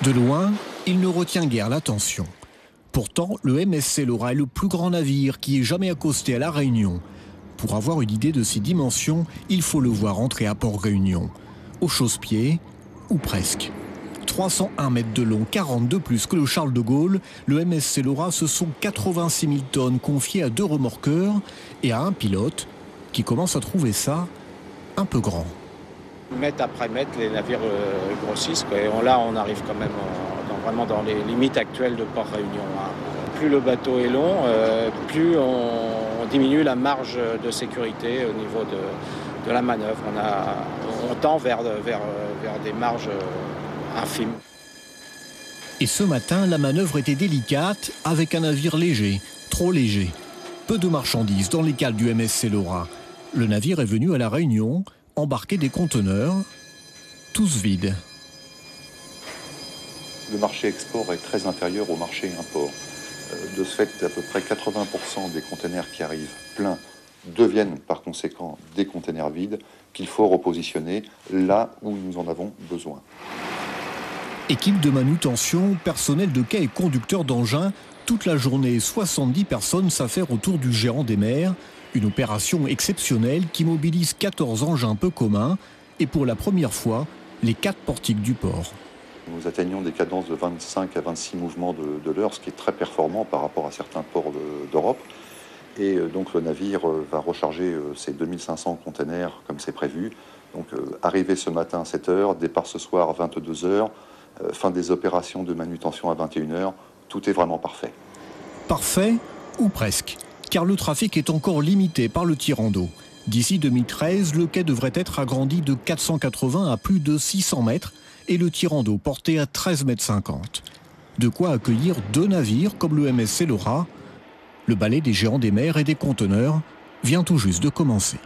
De loin, il ne retient guère l'attention. Pourtant, le MSC Laura est le plus grand navire qui ait jamais accosté à La Réunion. Pour avoir une idée de ses dimensions, il faut le voir entrer à Port-Réunion. Au chausse-pied, ou presque. 301 mètres de long, 40 de plus que le Charles de Gaulle, le MSC Laura, ce sont 86 000 tonnes confiées à 2 remorqueurs et à un pilote qui commence à trouver ça un peu grand. Mètre après mètre, les navires grossissent, quoi. Et là, on arrive quand même vraiment dans les limites actuelles de Port-Réunion. Plus le bateau est long, plus on diminue la marge de sécurité au niveau de la manœuvre. On tend vers des marges infimes. Et ce matin, la manœuvre était délicate avec un navire léger, trop léger. Peu de marchandises dans les cales du MSC Laura. Le navire est venu à La Réunion embarquer des conteneurs, tous vides. Le marché export est très inférieur au marché import. De ce fait, à peu près 80% des conteneurs qui arrivent pleins deviennent par conséquent des conteneurs vides qu'il faut repositionner là où nous en avons besoin. Équipe de manutention, personnel de quai et conducteurs d'engins, toute la journée, 70 personnes s'affairent autour du gérant des mers. Une opération exceptionnelle qui mobilise 14 engins peu communs et pour la première fois, les 4 portiques du port. Nous atteignons des cadences de 25 à 26 mouvements de l'heure, ce qui est très performant par rapport à certains ports d'Europe. Et donc le navire va recharger ses 2500 containers comme c'est prévu. Donc arrivée ce matin à 7 h, départ ce soir à 22 h, fin des opérations de manutention à 21 h. Tout est vraiment parfait. Parfait ou presque, car le trafic est encore limité par le tirant d'eau. D'ici 2013, le quai devrait être agrandi de 480 à plus de 600 mètres et le tirant d'eau porté à 13,50 mètres. De quoi accueillir 2 navires comme le MSC Laura. Le balai des géants des mers et des conteneurs vient tout juste de commencer.